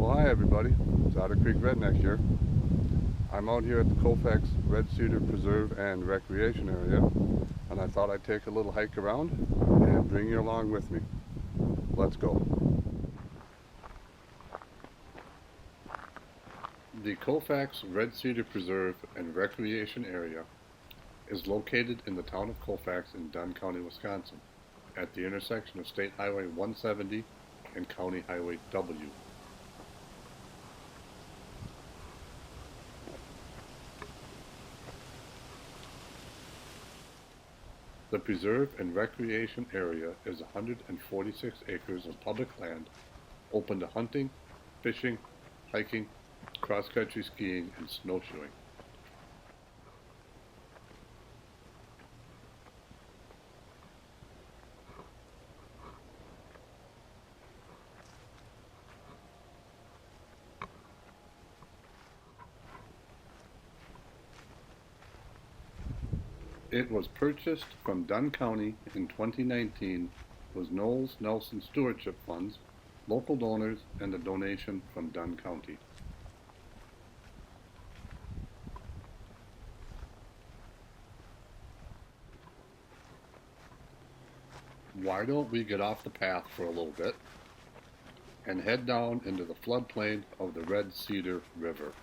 Well, hi everybody. It's Otter Creek Redneck here. I'm out here at the Colfax Red Cedar Preserve and Recreation Area, and I thought I'd take a little hike around and bring you along with me. Let's go. The Colfax Red Cedar Preserve and Recreation Area is located in the town of Colfax in Dunn County, Wisconsin, at the intersection of State Highway 170 and County Highway W. The preserve and recreation area is 146 acres of public land open to hunting, fishing, hiking, cross-country skiing, and snowshoeing. It was purchased from Dunn County in 2019 with Knowles Nelson Stewardship Funds, local donors, and a donation from Dunn County. Why don't we get off the path for a little bit and head down into the floodplain of the Red Cedar River.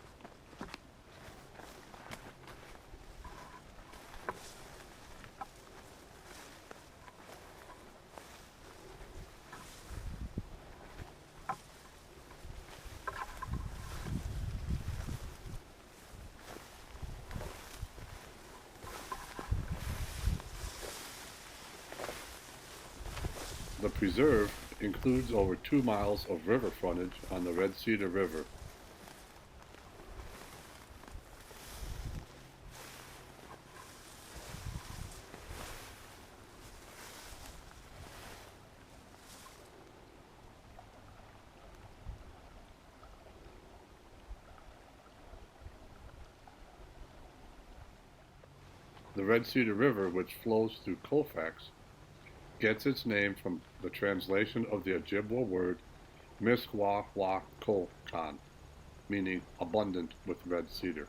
The preserve includes over 2 miles of river frontage on the Red Cedar River. The Red Cedar River, which flows through Colfax, gets its name from the translation of the Ojibwa word Misquahuacocan, meaning abundant with red cedar.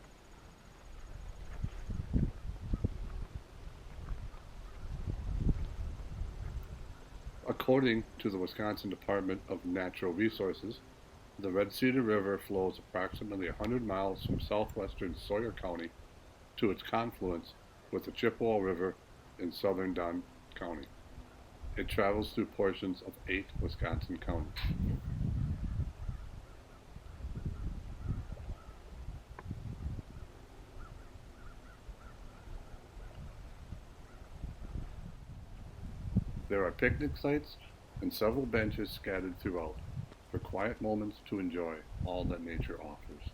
According to the Wisconsin Department of Natural Resources, the Red Cedar River flows approximately 100 miles from southwestern Sawyer County to its confluence with the Chippewa River in southern Dunn County. It travels through portions of 8 Wisconsin counties. There are picnic sites and several benches scattered throughout for quiet moments to enjoy all that nature offers.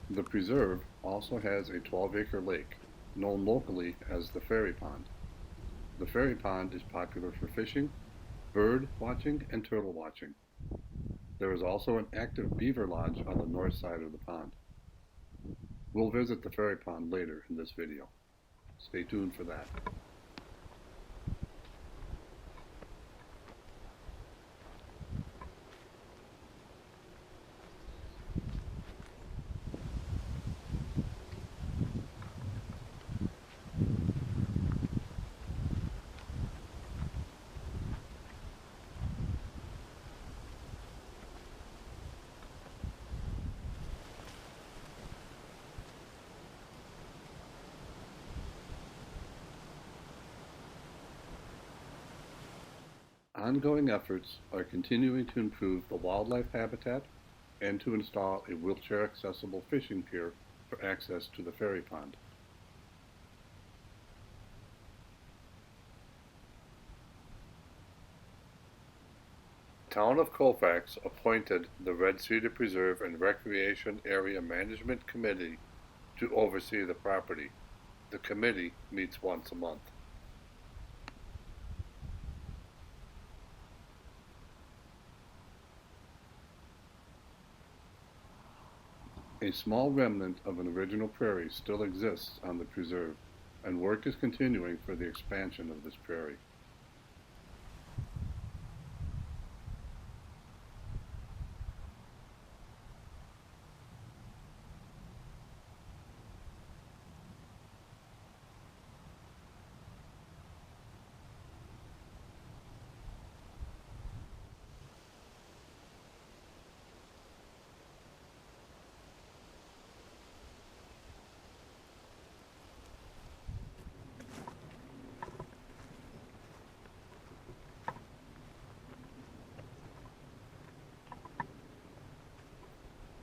The preserve also has a 12-acre lake, known locally as the Fairy Pond. The Fairy Pond is popular for fishing, bird watching, and turtle watching. There is also an active beaver lodge on the north side of the pond. We'll visit the Fairy Pond later in this video. Stay tuned for that. Ongoing efforts are continuing to improve the wildlife habitat and to install a wheelchair-accessible fishing pier for access to the ferry pond. Town of Colfax appointed the Red Cedar Preserve and Recreation Area Management Committee to oversee the property. The committee meets once a month. A small remnant of an original prairie still exists on the preserve, and work is continuing for the expansion of this prairie.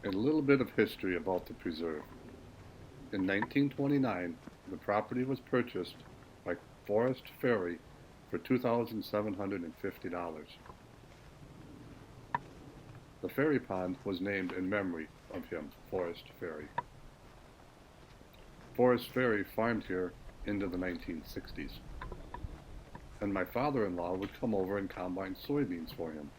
A little bit of history about the preserve. In 1929, the property was purchased by Forrest Ferry for $2,750. The ferry pond was named in memory of him, Forrest Ferry. Forrest Ferry farmed here into the 1960s, and my father-in-law would come over and combine soybeans for him.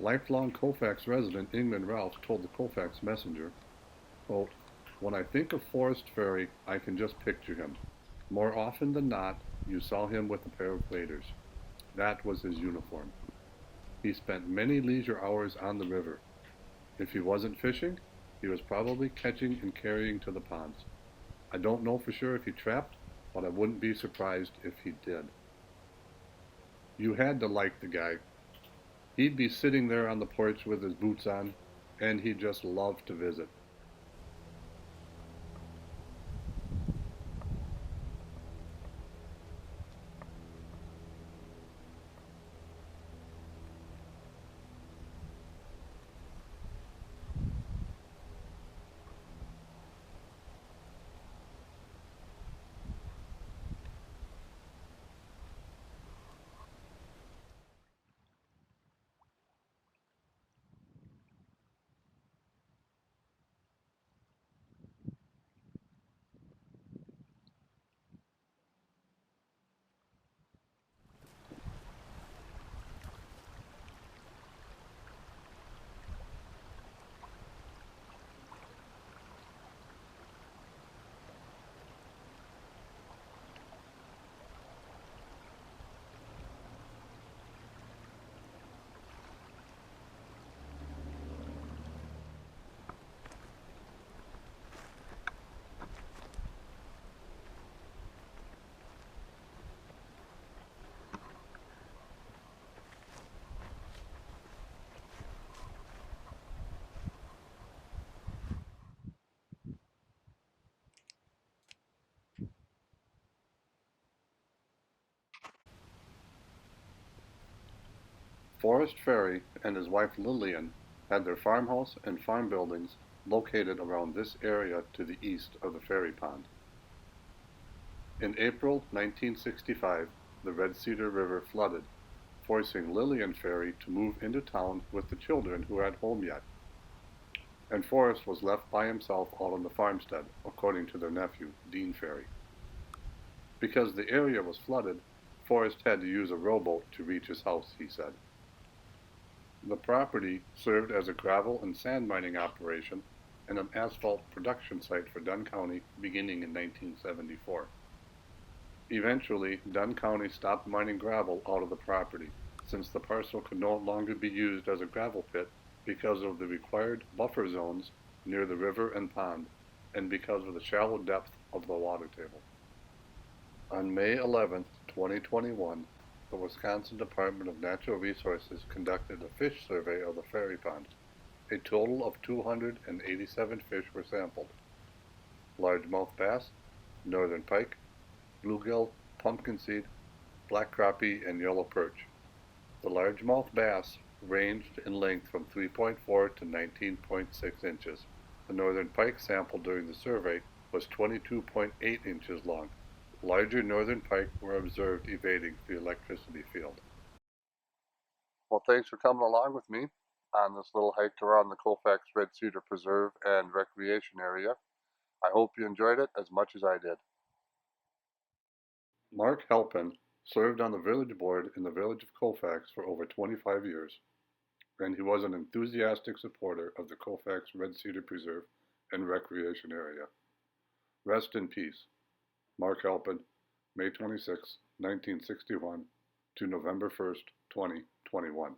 Lifelong Colfax resident Ingman Ralph told the Colfax Messenger, quote, "When I think of Forrest Ferry, I can just picture him. More often than not, you saw him with a pair of waders. That was his uniform. He spent many leisure hours on the river. If he wasn't fishing, he was probably catching and carrying to the ponds. I don't know for sure if he trapped, but I wouldn't be surprised if he did." You had to like the guy. He'd be sitting there on the porch with his boots on, and he'd just love to visit. Forrest Ferry and his wife Lillian had their farmhouse and farm buildings located around this area to the east of the ferry pond. In April 1965, the Red Cedar River flooded, forcing Lillian Ferry to move into town with the children who had home yet, and Forrest was left by himself out on the farmstead, according to their nephew, Dean Ferry. Because the area was flooded, Forrest had to use a rowboat to reach his house, he said. The property served as a gravel and sand mining operation and an asphalt production site for Dunn County beginning in 1974. Eventually, Dunn County stopped mining gravel out of the property, since the parcel could no longer be used as a gravel pit because of the required buffer zones near the river and pond, and because of the shallow depth of the water table. On May 11, 2021, the Wisconsin Department of Natural Resources conducted a fish survey of the Ferry Pond. A total of 287 fish were sampled. Largemouth bass, northern pike, bluegill, pumpkinseed, black crappie, and yellow perch. The largemouth bass ranged in length from 3.4 to 19.6 inches. The northern pike sampled during the survey was 22.8 inches long. Larger northern pike were observed evading the electricity field. Well, thanks for coming along with me on this little hike around the Colfax Red Cedar Preserve and Recreation Area. I hope you enjoyed it as much as I did. Mark Halpin served on the village board in the village of Colfax for over 25 years, and he was an enthusiastic supporter of the Colfax Red Cedar Preserve and Recreation Area. Rest in peace. Mark Halpin, May 26, 1961 to November 1st, 2021.